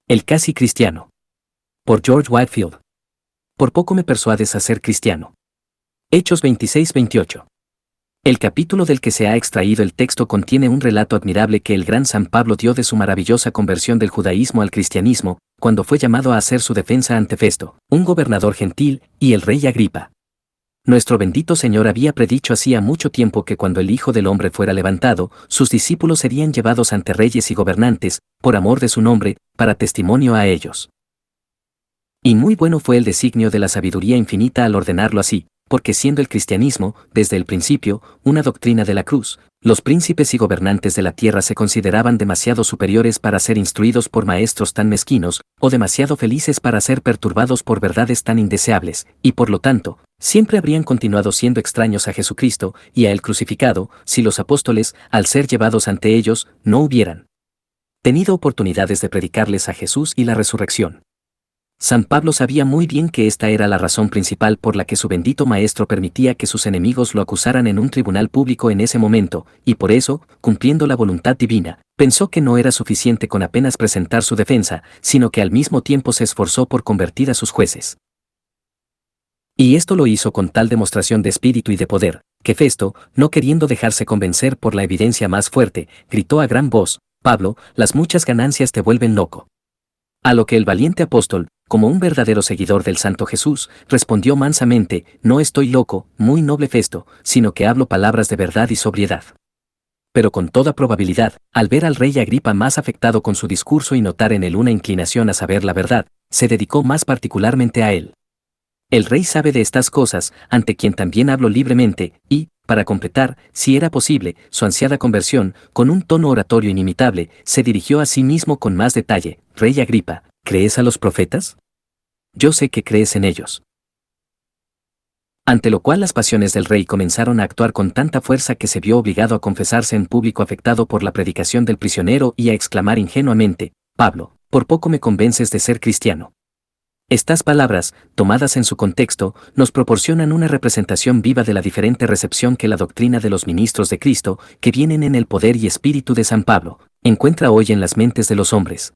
El casi cristiano. Por George Whitefield. Por poco me persuades a ser cristiano. Hechos 26-28. El capítulo del que se ha extraído el texto contiene un relato admirable que el gran San Pablo dio de su maravillosa conversión del judaísmo al cristianismo, cuando fue llamado a hacer su defensa ante Festo, un gobernador gentil, y el rey Agripa. Nuestro bendito Señor había predicho hacía mucho tiempo que cuando el Hijo del Hombre fuera levantado, sus discípulos serían llevados ante reyes y gobernantes, por amor de su nombre, para testimonio a ellos. Y muy bueno fue el designio de la sabiduría infinita al ordenarlo así, porque siendo el cristianismo, desde el principio, una doctrina de la cruz, los príncipes y gobernantes de la tierra se consideraban demasiado superiores para ser instruidos por maestros tan mezquinos, o demasiado felices para ser perturbados por verdades tan indeseables, y por lo tanto, siempre habrían continuado siendo extraños a Jesucristo y a Él crucificado, si los apóstoles, al ser llevados ante ellos, no hubieran tenido oportunidades de predicarles a Jesús y la resurrección. San Pablo sabía muy bien que esta era la razón principal por la que su bendito Maestro permitía que sus enemigos lo acusaran en un tribunal público en ese momento, y por eso, cumpliendo la voluntad divina, pensó que no era suficiente con apenas presentar su defensa, sino que al mismo tiempo se esforzó por convertir a sus jueces. Y esto lo hizo con tal demostración de espíritu y de poder, que Festo, no queriendo dejarse convencer por la evidencia más fuerte, gritó a gran voz: «Pablo, las muchas ganancias te vuelven loco». A lo que el valiente apóstol, como un verdadero seguidor del Santo Jesús, respondió mansamente: «No estoy loco, muy noble Festo, sino que hablo palabras de verdad y sobriedad». Pero con toda probabilidad, al ver al rey Agripa más afectado con su discurso y notar en él una inclinación a saber la verdad, se dedicó más particularmente a él. El rey sabe de estas cosas, ante quien también hablo libremente, y, para completar, si era posible, su ansiada conversión, con un tono oratorio inimitable, se dirigió a sí mismo con más detalle: «Rey Agripa, ¿crees a los profetas? Yo sé que crees en ellos». Ante lo cual las pasiones del rey comenzaron a actuar con tanta fuerza que se vio obligado a confesarse en público afectado por la predicación del prisionero y a exclamar ingenuamente: «Pablo, por poco me convences de ser cristiano». Estas palabras, tomadas en su contexto, nos proporcionan una representación viva de la diferente recepción que la doctrina de los ministros de Cristo, que vienen en el poder y espíritu de San Pablo, encuentra hoy en las mentes de los hombres.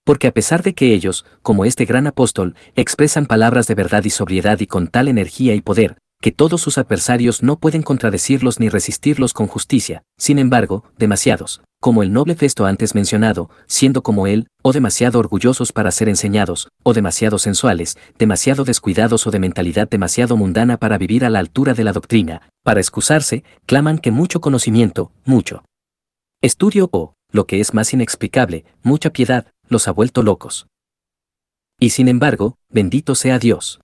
Porque a pesar de que ellos, como este gran apóstol, expresan palabras de verdad y sobriedad y con tal energía y poder, que todos sus adversarios no pueden contradecirlos ni resistirlos con justicia, sin embargo, demasiados, como el noble Festo antes mencionado, siendo como él, o demasiado orgullosos para ser enseñados, o demasiado sensuales, demasiado descuidados o de mentalidad demasiado mundana para vivir a la altura de la doctrina, para excusarse, claman que mucho conocimiento, mucho estudio o, lo que es más inexplicable, mucha piedad, los ha vuelto locos. Y sin embargo, bendito sea Dios.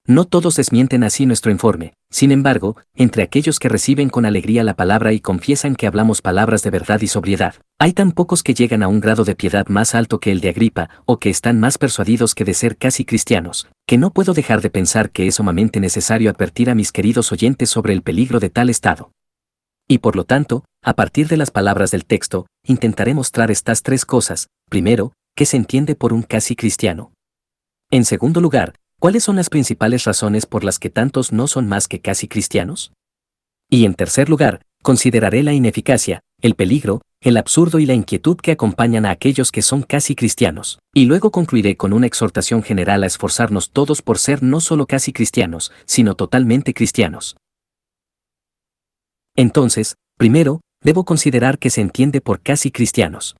No todos desmienten así nuestro informe. Sin embargo, entre aquellos que reciben con alegría la palabra y confiesan que hablamos palabras de verdad y sobriedad, hay tan pocos que llegan a un grado de piedad más alto que el de Agripa, o que están más persuadidos que de ser casi cristianos, que no puedo dejar de pensar que es sumamente necesario advertir a mis queridos oyentes sobre el peligro de tal estado. Y por lo tanto, a partir de las palabras del texto, intentaré mostrar estas tres cosas. Primero, ¿qué se entiende por un casi cristiano? En segundo lugar, ¿cuáles son las principales razones por las que tantos no son más que casi cristianos? Y en tercer lugar, consideraré la ineficacia, el peligro, el absurdo y la inquietud que acompañan a aquellos que son casi cristianos. Y luego concluiré con una exhortación general a esforzarnos todos por ser no solo casi cristianos, sino totalmente cristianos. Entonces, primero, debo considerar qué se entiende por casi cristianos.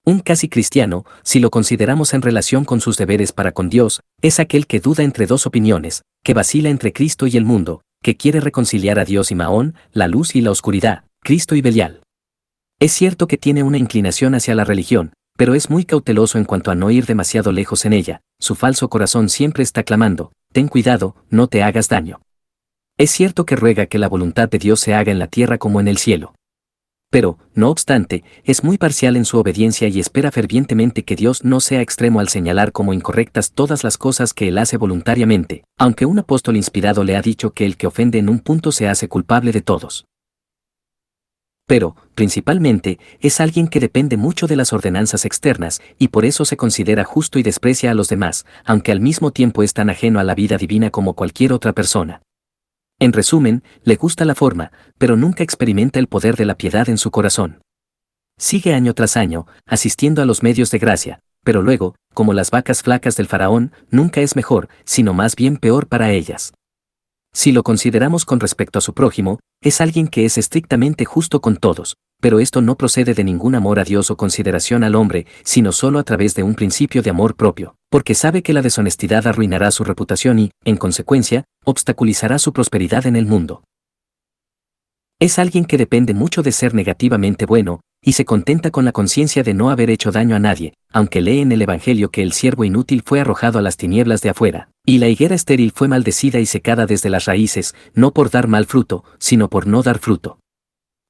Un casi cristiano, si lo consideramos en relación con sus deberes para con Dios, es aquel que duda entre dos opiniones, que vacila entre Cristo y el mundo, que quiere reconciliar a Dios y Mahón, la luz y la oscuridad, Cristo y Belial. Es cierto que tiene una inclinación hacia la religión, pero es muy cauteloso en cuanto a no ir demasiado lejos en ella. Su falso corazón siempre está clamando: «Ten cuidado, no te hagas daño». Es cierto que ruega que la voluntad de Dios se haga en la tierra como en el cielo. Pero, no obstante, es muy parcial en su obediencia y espera fervientemente que Dios no sea extremo al señalar como incorrectas todas las cosas que él hace voluntariamente, aunque un apóstol inspirado le ha dicho que el que ofende en un punto se hace culpable de todos. Pero, principalmente, es alguien que depende mucho de las ordenanzas externas, y por eso se considera justo y desprecia a los demás, aunque al mismo tiempo es tan ajeno a la vida divina como cualquier otra persona. En resumen, le gusta la forma, pero nunca experimenta el poder de la piedad en su corazón. Sigue año tras año, asistiendo a los medios de gracia, pero luego, como las vacas flacas del faraón, nunca es mejor, sino más bien peor para ellas. Si lo consideramos con respecto a su prójimo, es alguien que es estrictamente justo con todos, pero esto no procede de ningún amor a Dios o consideración al hombre, sino solo a través de un principio de amor propio, porque sabe que la deshonestidad arruinará su reputación y, en consecuencia, obstaculizará su prosperidad en el mundo. Es alguien que depende mucho de ser negativamente bueno, y se contenta con la conciencia de no haber hecho daño a nadie, aunque lee en el Evangelio que el siervo inútil fue arrojado a las tinieblas de afuera, y la higuera estéril fue maldecida y secada desde las raíces, no por dar mal fruto, sino por no dar fruto.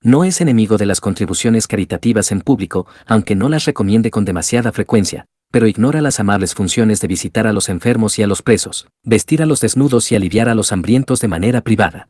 No es enemigo de las contribuciones caritativas en público, aunque no las recomiende con demasiada frecuencia, pero ignora las amables funciones de visitar a los enfermos y a los presos, vestir a los desnudos y aliviar a los hambrientos de manera privada.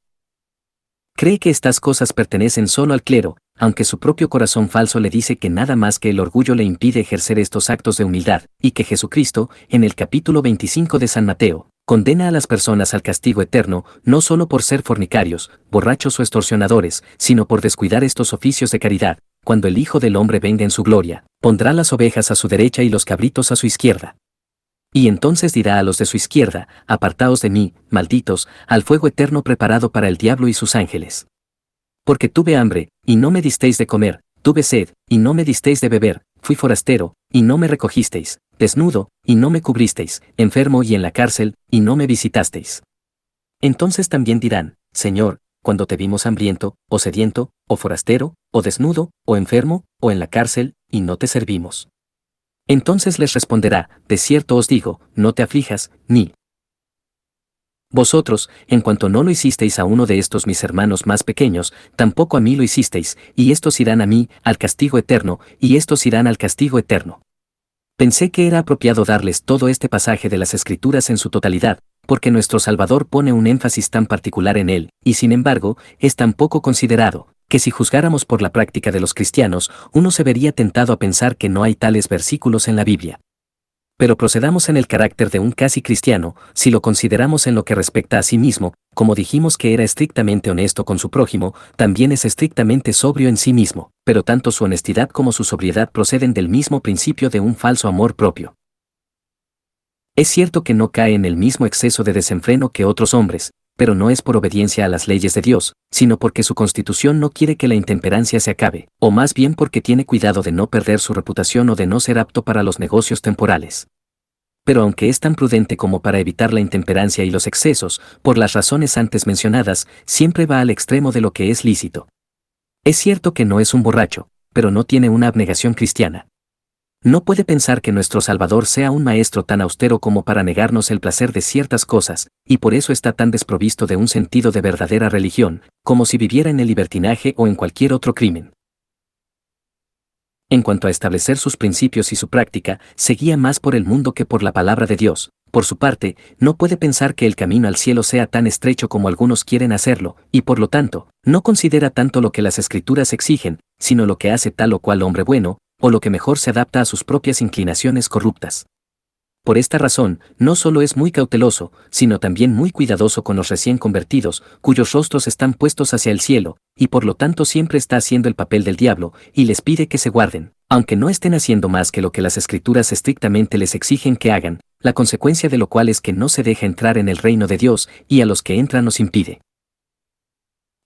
Cree que estas cosas pertenecen solo al clero, aunque su propio corazón falso le dice que nada más que el orgullo le impide ejercer estos actos de humildad, y que Jesucristo, en el capítulo 25 de San Mateo, condena a las personas al castigo eterno, no solo por ser fornicarios, borrachos o extorsionadores, sino por descuidar estos oficios de caridad. Cuando el Hijo del Hombre venga en su gloria, pondrá las ovejas a su derecha y los cabritos a su izquierda. Y entonces dirá a los de su izquierda, apartaos de mí, malditos, al fuego eterno preparado para el diablo y sus ángeles. Porque tuve hambre, y no me disteis de comer, tuve sed, y no me disteis de beber, fui forastero, y no me recogisteis, desnudo, y no me cubristeis, enfermo y en la cárcel, y no me visitasteis. Entonces también dirán, Señor, cuando te vimos hambriento, o sediento, o forastero, o desnudo, o enfermo, o en la cárcel, y no te servimos. Entonces les responderá, de cierto os digo, no te aflijas, ni vosotros, en cuanto no lo hicisteis a uno de estos mis hermanos más pequeños, tampoco a mí lo hicisteis, y estos irán a mí, al castigo eterno, y estos irán al castigo eterno. Pensé que era apropiado darles todo este pasaje de las Escrituras en su totalidad, porque nuestro Salvador pone un énfasis tan particular en él, y sin embargo, es tan poco considerado, que si juzgáramos por la práctica de los cristianos, uno se vería tentado a pensar que no hay tales versículos en la Biblia. Pero procedamos en el carácter de un casi cristiano, si lo consideramos en lo que respecta a sí mismo, como dijimos que era estrictamente honesto con su prójimo, también es estrictamente sobrio en sí mismo, pero tanto su honestidad como su sobriedad proceden del mismo principio de un falso amor propio. Es cierto que no cae en el mismo exceso de desenfreno que otros hombres, pero no es por obediencia a las leyes de Dios, sino porque su constitución no quiere que la intemperancia se acabe, o más bien porque tiene cuidado de no perder su reputación o de no ser apto para los negocios temporales. Pero aunque es tan prudente como para evitar la intemperancia y los excesos, por las razones antes mencionadas, siempre va al extremo de lo que es lícito. Es cierto que no es un borracho, pero no tiene una abnegación cristiana. No puede pensar que nuestro Salvador sea un maestro tan austero como para negarnos el placer de ciertas cosas, y por eso está tan desprovisto de un sentido de verdadera religión, como si viviera en el libertinaje o en cualquier otro crimen. En cuanto a establecer sus principios y su práctica, se guía más por el mundo que por la palabra de Dios. Por su parte, no puede pensar que el camino al cielo sea tan estrecho como algunos quieren hacerlo, y por lo tanto, no considera tanto lo que las Escrituras exigen, sino lo que hace tal o cual hombre bueno, o lo que mejor se adapta a sus propias inclinaciones corruptas. Por esta razón, no solo es muy cauteloso, sino también muy cuidadoso con los recién convertidos, cuyos rostros están puestos hacia el cielo, y por lo tanto siempre está haciendo el papel del diablo, y les pide que se guarden, aunque no estén haciendo más que lo que las Escrituras estrictamente les exigen que hagan, la consecuencia de lo cual es que no se deja entrar en el reino de Dios, y a los que entran nos impide.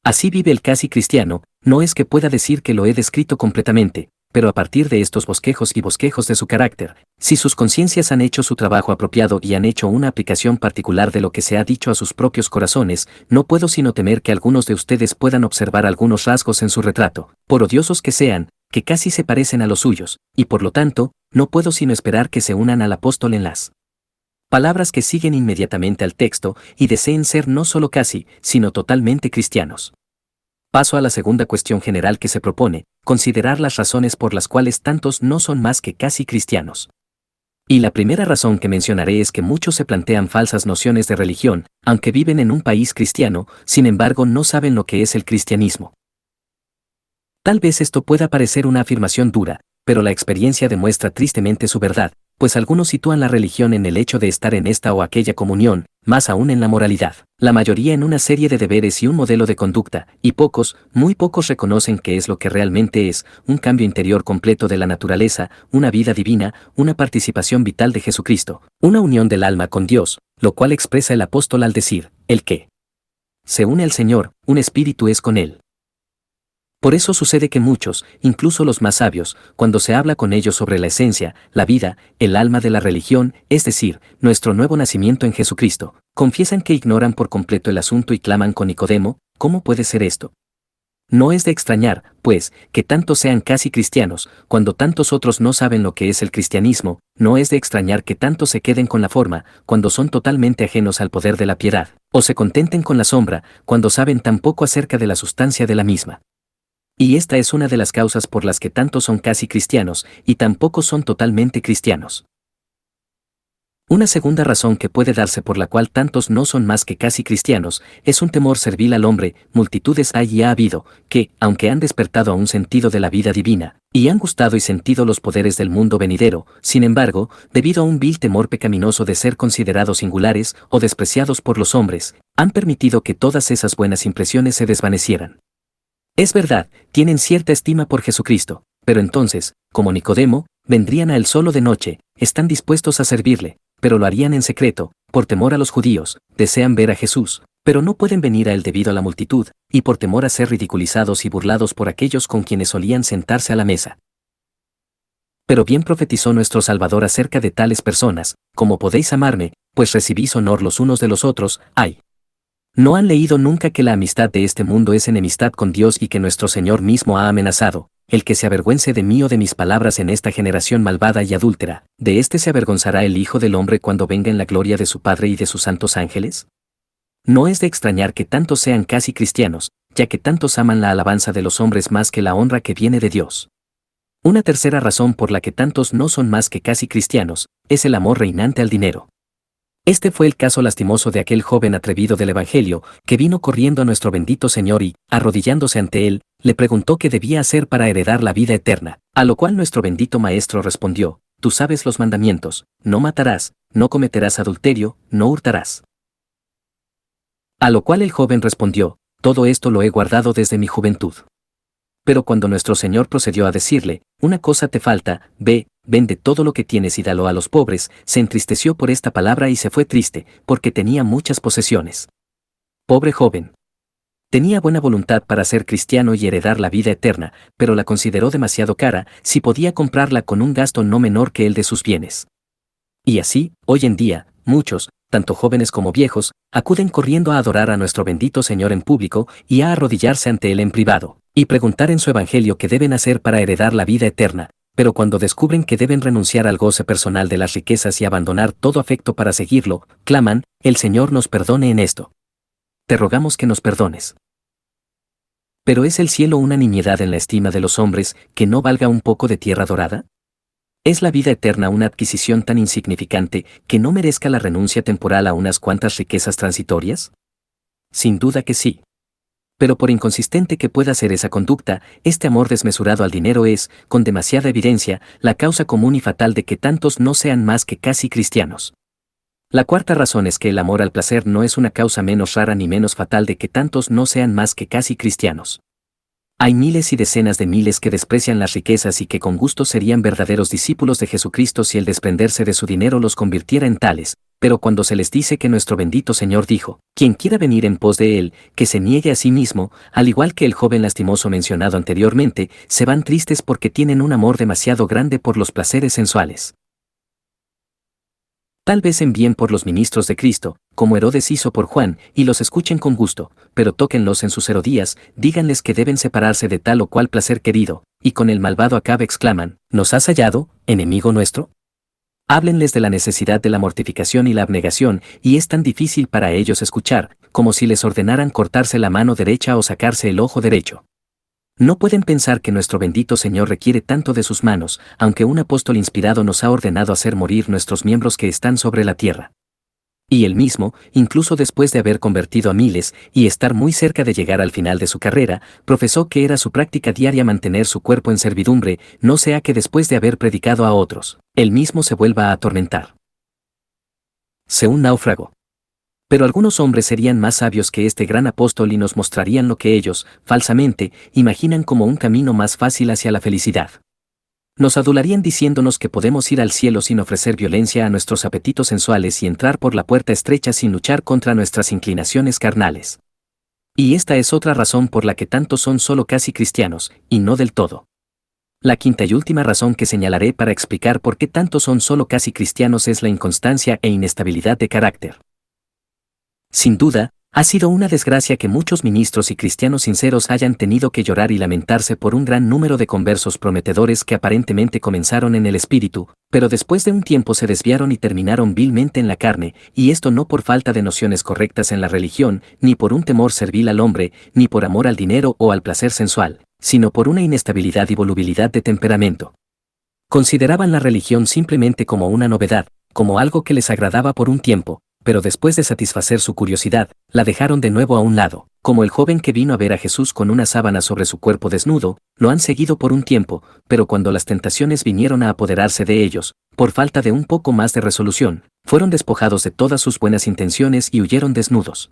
Así vive el casi cristiano, no es que pueda decir que lo he descrito completamente, pero a partir de estos bosquejos y bosquejos de su carácter, si sus conciencias han hecho su trabajo apropiado y han hecho una aplicación particular de lo que se ha dicho a sus propios corazones, no puedo sino temer que algunos de ustedes puedan observar algunos rasgos en su retrato, por odiosos que sean, que casi se parecen a los suyos, y por lo tanto, no puedo sino esperar que se unan al apóstol en las palabras que siguen inmediatamente al texto y deseen ser no solo casi, sino totalmente cristianos. Paso a la segunda cuestión general que se propone, considerar las razones por las cuales tantos no son más que casi cristianos. Y la primera razón que mencionaré es que muchos se plantean falsas nociones de religión, aunque viven en un país cristiano, sin embargo no saben lo que es el cristianismo. Tal vez esto pueda parecer una afirmación dura, pero la experiencia demuestra tristemente su verdad, Pues algunos sitúan la religión en el hecho de estar en esta o aquella comunión, más aún en la moralidad, la mayoría en una serie de deberes y un modelo de conducta, y pocos, muy pocos reconocen que es lo que realmente es, un cambio interior completo de la naturaleza, una vida divina, una participación vital de Jesucristo, una unión del alma con Dios, lo cual expresa el apóstol al decir, el que se une al Señor, un espíritu es con él. Por eso sucede que muchos, incluso los más sabios, cuando se habla con ellos sobre la esencia, la vida, el alma de la religión, es decir, nuestro nuevo nacimiento en Jesucristo, confiesan que ignoran por completo el asunto y claman con Nicodemo, ¿cómo puede ser esto? No es de extrañar, pues, que tantos sean casi cristianos, cuando tantos otros no saben lo que es el cristianismo, no es de extrañar que tantos se queden con la forma, cuando son totalmente ajenos al poder de la piedad, o se contenten con la sombra, cuando saben tan poco acerca de la sustancia de la misma. Y esta es una de las causas por las que tantos son casi cristianos, y tampoco son totalmente cristianos. Una segunda razón que puede darse por la cual tantos no son más que casi cristianos, es un temor servil al hombre. Multitudes hay y ha habido, que, aunque han despertado a un sentido de la vida divina, y han gustado y sentido los poderes del mundo venidero, sin embargo, debido a un vil temor pecaminoso de ser considerados singulares o despreciados por los hombres, han permitido que todas esas buenas impresiones se desvanecieran. Es verdad, tienen cierta estima por Jesucristo, pero entonces, como Nicodemo, vendrían a él solo de noche, están dispuestos a servirle, pero lo harían en secreto, por temor a los judíos, desean ver a Jesús, pero no pueden venir a él debido a la multitud, y por temor a ser ridiculizados y burlados por aquellos con quienes solían sentarse a la mesa. Pero bien profetizó nuestro Salvador acerca de tales personas, como podéis amarme, pues recibís honor los unos de los otros, ay. ¿No han leído nunca que la amistad de este mundo es enemistad con Dios y que nuestro Señor mismo ha amenazado? El que se avergüence de mí o de mis palabras en esta generación malvada y adúltera, ¿de éste se avergonzará el Hijo del Hombre cuando venga en la gloria de su Padre y de sus santos ángeles? No es de extrañar que tantos sean casi cristianos, ya que tantos aman la alabanza de los hombres más que la honra que viene de Dios. Una tercera razón por la que tantos no son más que casi cristianos, es el amor reinante al dinero. Este fue el caso lastimoso de aquel joven atrevido del Evangelio, que vino corriendo a nuestro bendito Señor y, arrodillándose ante él, le preguntó qué debía hacer para heredar la vida eterna, a lo cual nuestro bendito Maestro respondió, tú sabes los mandamientos, no matarás, no cometerás adulterio, no hurtarás. A lo cual el joven respondió, todo esto lo he guardado desde mi juventud. Pero cuando nuestro Señor procedió a decirle, una cosa te falta, ve, vende todo lo que tienes y dalo a los pobres, se entristeció por esta palabra y se fue triste, porque tenía muchas posesiones. Pobre joven. Tenía buena voluntad para ser cristiano y heredar la vida eterna, pero la consideró demasiado cara, si podía comprarla con un gasto no menor que el de sus bienes. Y así, hoy en día, muchos, tanto jóvenes como viejos, acuden corriendo a adorar a nuestro bendito Señor en público y a arrodillarse ante Él en privado, y preguntar en su Evangelio qué deben hacer para heredar la vida eterna, pero cuando descubren que deben renunciar al goce personal de las riquezas y abandonar todo afecto para seguirlo, claman, el Señor nos perdone en esto. Te rogamos que nos perdones. ¿Pero es el cielo una nimiedad en la estima de los hombres que no valga un poco de tierra dorada? ¿Es la vida eterna una adquisición tan insignificante que no merezca la renuncia temporal a unas cuantas riquezas transitorias? Sin duda que sí. Pero por inconsistente que pueda ser esa conducta, este amor desmesurado al dinero es, con demasiada evidencia, la causa común y fatal de que tantos no sean más que casi cristianos. La cuarta razón es que el amor al placer no es una causa menos rara ni menos fatal de que tantos no sean más que casi cristianos. Hay miles y decenas de miles que desprecian las riquezas y que con gusto serían verdaderos discípulos de Jesucristo si el desprenderse de su dinero los convirtiera en tales, pero cuando se les dice que nuestro bendito Señor dijo, quien quiera venir en pos de Él, que se niegue a sí mismo, al igual que el joven lastimoso mencionado anteriormente, se van tristes porque tienen un amor demasiado grande por los placeres sensuales. Tal vez envíen por los ministros de Cristo, como Herodes hizo por Juan, y los escuchen con gusto, pero tóquenlos en sus Herodías, díganles que deben separarse de tal o cual placer querido, y con el malvado Acabe exclaman, ¿nos has hallado, enemigo nuestro? Háblenles de la necesidad de la mortificación y la abnegación, y es tan difícil para ellos escuchar, como si les ordenaran cortarse la mano derecha o sacarse el ojo derecho. No pueden pensar que nuestro bendito Señor requiere tanto de sus manos, aunque un apóstol inspirado nos ha ordenado hacer morir nuestros miembros que están sobre la tierra. Y él mismo, incluso después de haber convertido a miles y estar muy cerca de llegar al final de su carrera, profesó que era su práctica diaria mantener su cuerpo en servidumbre, no sea que después de haber predicado a otros, él mismo se vuelva a atormentar. Sé un náufrago. Pero algunos hombres serían más sabios que este gran apóstol y nos mostrarían lo que ellos, falsamente, imaginan como un camino más fácil hacia la felicidad. Nos adularían diciéndonos que podemos ir al cielo sin ofrecer violencia a nuestros apetitos sensuales y entrar por la puerta estrecha sin luchar contra nuestras inclinaciones carnales. Y esta es otra razón por la que tantos son solo casi cristianos, y no del todo. La quinta y última razón que señalaré para explicar por qué tantos son solo casi cristianos es la inconstancia e inestabilidad de carácter. Sin duda, ha sido una desgracia que muchos ministros y cristianos sinceros hayan tenido que llorar y lamentarse por un gran número de conversos prometedores que aparentemente comenzaron en el espíritu, pero después de un tiempo se desviaron y terminaron vilmente en la carne, y esto no por falta de nociones correctas en la religión, ni por un temor servil al hombre, ni por amor al dinero o al placer sensual, sino por una inestabilidad y volubilidad de temperamento. Consideraban la religión simplemente como una novedad, como algo que les agradaba por un tiempo, pero después de satisfacer su curiosidad, la dejaron de nuevo a un lado, como el joven que vino a ver a Jesús con una sábana sobre su cuerpo desnudo, lo han seguido por un tiempo, pero cuando las tentaciones vinieron a apoderarse de ellos, por falta de un poco más de resolución, fueron despojados de todas sus buenas intenciones y huyeron desnudos.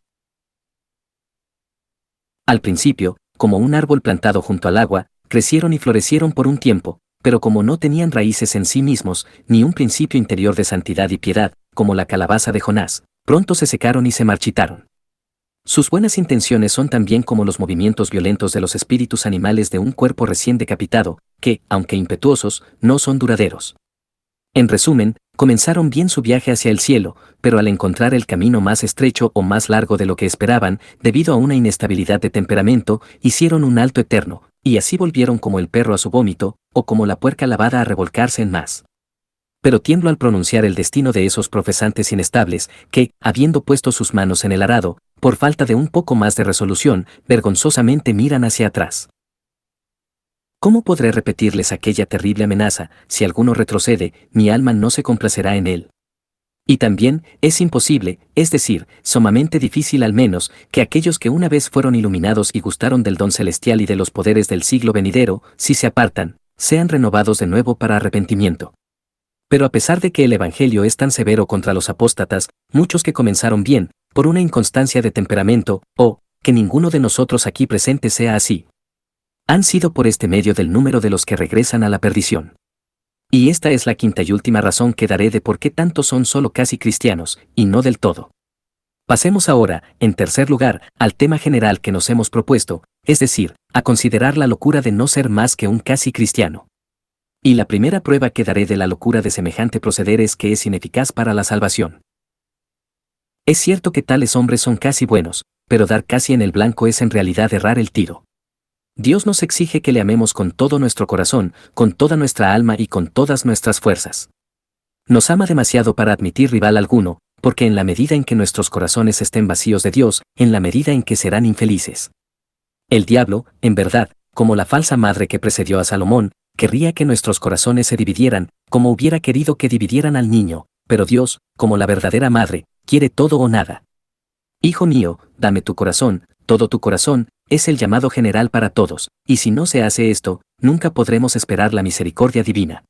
Al principio, como un árbol plantado junto al agua, crecieron y florecieron por un tiempo, pero como no tenían raíces en sí mismos, ni un principio interior de santidad y piedad, como la calabaza de Jonás, pronto se secaron y se marchitaron. Sus buenas intenciones son también como los movimientos violentos de los espíritus animales de un cuerpo recién decapitado, que, aunque impetuosos, no son duraderos. En resumen, comenzaron bien su viaje hacia el cielo, pero al encontrar el camino más estrecho o más largo de lo que esperaban, debido a una inestabilidad de temperamento, hicieron un alto eterno, y así volvieron como el perro a su vómito, o como la puerca lavada a revolcarse en más. Pero tiemblo al pronunciar el destino de esos profesantes inestables, que, habiendo puesto sus manos en el arado, por falta de un poco más de resolución, vergonzosamente miran hacia atrás. ¿Cómo podré repetirles aquella terrible amenaza? Si alguno retrocede, mi alma no se complacerá en él. Y también, es imposible, es decir, sumamente difícil al menos, que aquellos que una vez fueron iluminados y gustaron del don celestial y de los poderes del siglo venidero, si se apartan, sean renovados de nuevo para arrepentimiento. Pero a pesar de que el Evangelio es tan severo contra los apóstatas, muchos que comenzaron bien, por una inconstancia de temperamento, o, que ninguno de nosotros aquí presente sea así, han sido por este medio del número de los que regresan a la perdición. Y esta es la quinta y última razón que daré de por qué tantos son solo casi cristianos, y no del todo. Pasemos ahora, en tercer lugar, al tema general que nos hemos propuesto, es decir, a considerar la locura de no ser más que un casi cristiano. Y la primera prueba que daré de la locura de semejante proceder es que es ineficaz para la salvación. Es cierto que tales hombres son casi buenos, pero dar casi en el blanco es en realidad errar el tiro. Dios nos exige que le amemos con todo nuestro corazón, con toda nuestra alma y con todas nuestras fuerzas. Nos ama demasiado para admitir rival alguno, porque en la medida en que nuestros corazones estén vacíos de Dios, en la medida en que serán infelices. El diablo, en verdad, como la falsa madre que precedió a Salomón, querría que nuestros corazones se dividieran, como hubiera querido que dividieran al niño, pero Dios, como la verdadera madre, quiere todo o nada. Hijo mío, dame tu corazón, todo tu corazón, es el llamado general para todos, y si no se hace esto, nunca podremos esperar la misericordia divina.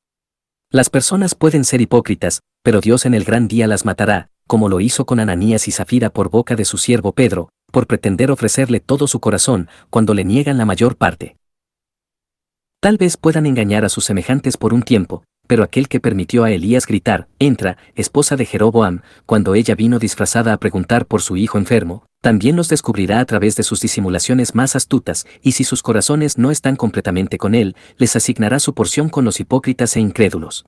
Las personas pueden ser hipócritas, pero Dios en el gran día las matará, como lo hizo con Ananías y Zafira por boca de su siervo Pedro, por pretender ofrecerle todo su corazón, cuando le niegan la mayor parte. Tal vez puedan engañar a sus semejantes por un tiempo, pero aquel que permitió a Elías gritar, entra, esposa de Jeroboam, cuando ella vino disfrazada a preguntar por su hijo enfermo, también los descubrirá a través de sus disimulaciones más astutas, y si sus corazones no están completamente con él, les asignará su porción con los hipócritas e incrédulos.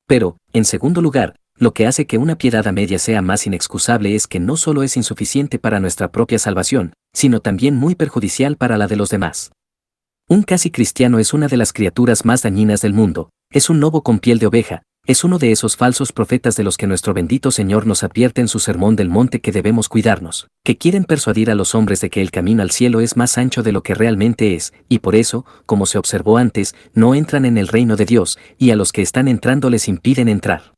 Pero, en segundo lugar, lo que hace que una piedad a media sea más inexcusable es que no solo es insuficiente para nuestra propia salvación, sino también muy perjudicial para la de los demás. Un casi cristiano es una de las criaturas más dañinas del mundo, es un lobo con piel de oveja, es uno de esos falsos profetas de los que nuestro bendito Señor nos advierte en su sermón del monte que debemos cuidarnos, que quieren persuadir a los hombres de que el camino al cielo es más ancho de lo que realmente es, y por eso, como se observó antes, no entran en el reino de Dios, y a los que están entrando les impiden entrar.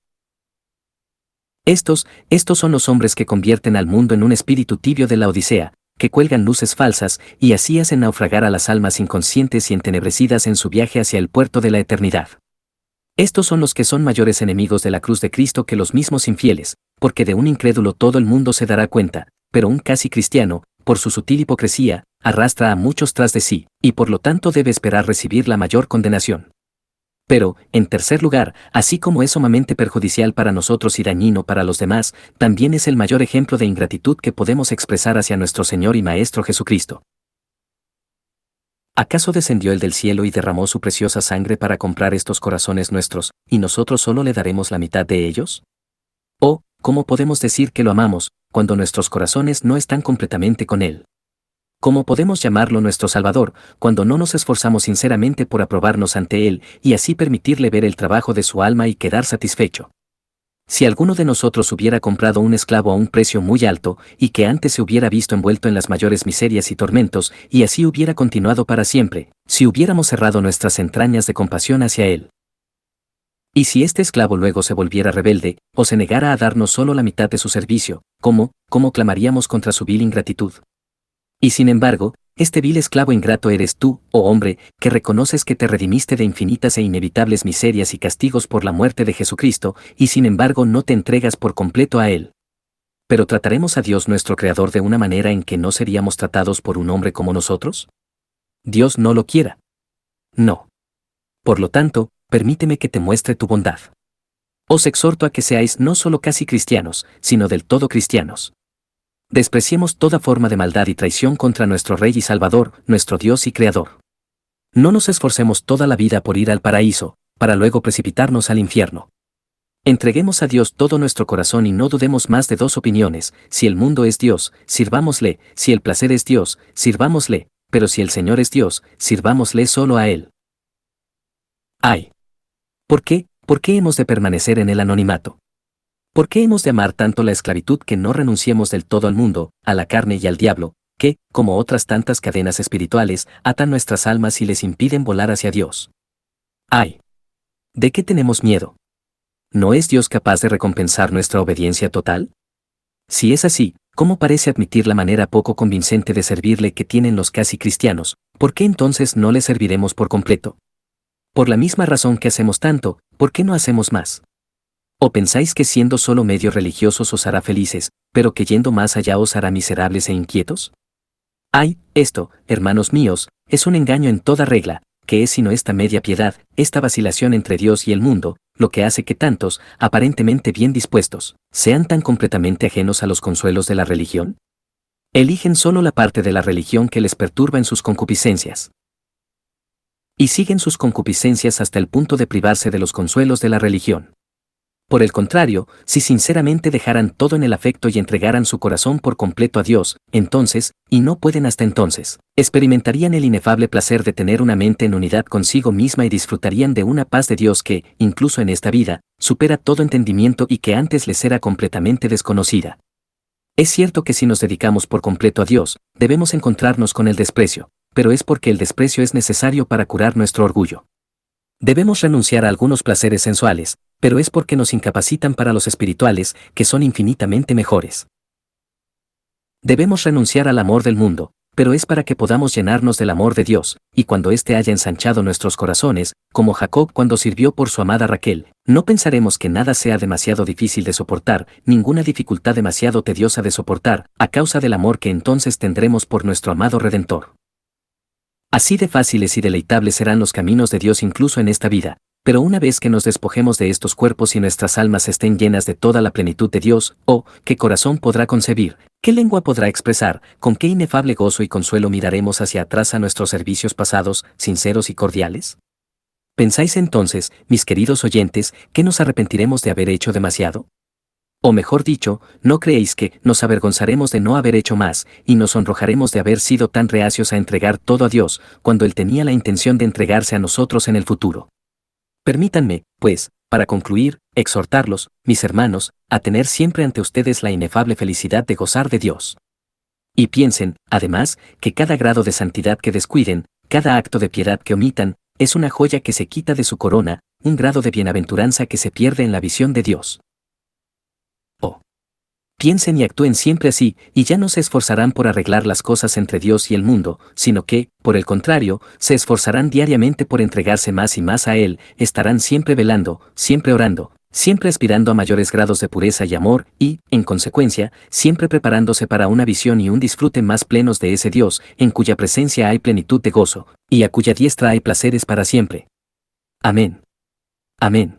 Estos son los hombres que convierten al mundo en un espíritu tibio de la Odisea, que cuelgan luces falsas y así hacen naufragar a las almas inconscientes y entenebrecidas en su viaje hacia el puerto de la eternidad. Estos son los que son mayores enemigos de la cruz de Cristo que los mismos infieles, porque de un incrédulo todo el mundo se dará cuenta, pero un casi cristiano, por su sutil hipocresía, arrastra a muchos tras de sí, y por lo tanto debe esperar recibir la mayor condenación. Pero, en tercer lugar, así como es sumamente perjudicial para nosotros y dañino para los demás, también es el mayor ejemplo de ingratitud que podemos expresar hacia nuestro Señor y Maestro Jesucristo. ¿Acaso descendió Él del cielo y derramó su preciosa sangre para comprar estos corazones nuestros, y nosotros solo le daremos la mitad de ellos? ¿O, cómo podemos decir que lo amamos, cuando nuestros corazones no están completamente con Él? ¿Cómo podemos llamarlo nuestro Salvador, cuando no nos esforzamos sinceramente por aprobarnos ante Él y así permitirle ver el trabajo de su alma y quedar satisfecho? Si alguno de nosotros hubiera comprado un esclavo a un precio muy alto y que antes se hubiera visto envuelto en las mayores miserias y tormentos y así hubiera continuado para siempre, si hubiéramos cerrado nuestras entrañas de compasión hacia Él. Y si este esclavo luego se volviera rebelde, o se negara a darnos solo la mitad de su servicio, ¿cómo clamaríamos contra su vil ingratitud? Y sin embargo, este vil esclavo ingrato eres tú, oh hombre, que reconoces que te redimiste de infinitas e inevitables miserias y castigos por la muerte de Jesucristo, y sin embargo no te entregas por completo a Él. ¿Pero trataremos a Dios nuestro Creador de una manera en que no seríamos tratados por un hombre como nosotros? Dios no lo quiera. No. Por lo tanto, permíteme que te muestre tu bondad. Os exhorto a que seáis no solo casi cristianos, sino del todo cristianos. Despreciemos toda forma de maldad y traición contra nuestro Rey y Salvador, nuestro Dios y Creador. No nos esforcemos toda la vida por ir al paraíso, para luego precipitarnos al infierno. Entreguemos a Dios todo nuestro corazón y no dudemos más de dos opiniones: si el mundo es Dios, sirvámosle; si el placer es Dios, sirvámosle; pero si el Señor es Dios, sirvámosle solo a Él. ¡Ay! ¿Por qué hemos de permanecer en el anonimato? ¿Por qué hemos de amar tanto la esclavitud que no renunciemos del todo al mundo, a la carne y al diablo, que, como otras tantas cadenas espirituales, atan nuestras almas y les impiden volar hacia Dios? ¡Ay! ¿De qué tenemos miedo? ¿No es Dios capaz de recompensar nuestra obediencia total? Si es así, ¿cómo parece admitir la manera poco convincente de servirle que tienen los casi cristianos? ¿Por qué entonces no le serviremos por completo? Por la misma razón que hacemos tanto, ¿por qué no hacemos más? ¿O pensáis que siendo solo medio religiosos os hará felices, pero que yendo más allá os hará miserables e inquietos? ¡Ay! Esto, hermanos míos, es un engaño en toda regla, que es sino esta media piedad, esta vacilación entre Dios y el mundo, lo que hace que tantos, aparentemente bien dispuestos, sean tan completamente ajenos a los consuelos de la religión. Eligen solo la parte de la religión que les perturba en sus concupiscencias. Y siguen sus concupiscencias hasta el punto de privarse de los consuelos de la religión. Por el contrario, si sinceramente dejaran todo en el afecto y entregaran su corazón por completo a Dios, entonces, y no pueden hasta entonces, experimentarían el inefable placer de tener una mente en unidad consigo misma y disfrutarían de una paz de Dios que, incluso en esta vida, supera todo entendimiento y que antes les era completamente desconocida. Es cierto que si nos dedicamos por completo a Dios, debemos encontrarnos con el desprecio, pero es porque el desprecio es necesario para curar nuestro orgullo. Debemos renunciar a algunos placeres sensuales, pero es porque nos incapacitan para los espirituales, que son infinitamente mejores. Debemos renunciar al amor del mundo, pero es para que podamos llenarnos del amor de Dios, y cuando éste haya ensanchado nuestros corazones, como Jacob cuando sirvió por su amada Raquel, no pensaremos que nada sea demasiado difícil de soportar, ninguna dificultad demasiado tediosa de soportar, a causa del amor que entonces tendremos por nuestro amado Redentor. Así de fáciles y deleitables serán los caminos de Dios incluso en esta vida, pero una vez que nos despojemos de estos cuerpos y nuestras almas estén llenas de toda la plenitud de Dios, oh, ¿qué corazón podrá concebir? ¿Qué lengua podrá expresar? ¿Con qué inefable gozo y consuelo miraremos hacia atrás a nuestros servicios pasados, sinceros y cordiales? ¿Pensáis entonces, mis queridos oyentes, que nos arrepentiremos de haber hecho demasiado? O mejor dicho, ¿no creéis que nos avergonzaremos de no haber hecho más, y nos sonrojaremos de haber sido tan reacios a entregar todo a Dios, cuando Él tenía la intención de entregarse a nosotros en el futuro? Permítanme, pues, para concluir, exhortarlos, mis hermanos, a tener siempre ante ustedes la inefable felicidad de gozar de Dios. Y piensen, además, que cada grado de santidad que descuiden, cada acto de piedad que omitan, es una joya que se quita de su corona, un grado de bienaventuranza que se pierde en la visión de Dios. Piensen y actúen siempre así, y ya no se esforzarán por arreglar las cosas entre Dios y el mundo, sino que, por el contrario, se esforzarán diariamente por entregarse más y más a Él, estarán siempre velando, siempre orando, siempre aspirando a mayores grados de pureza y amor, y, en consecuencia, siempre preparándose para una visión y un disfrute más plenos de ese Dios, en cuya presencia hay plenitud de gozo, y a cuya diestra hay placeres para siempre. Amén. Amén.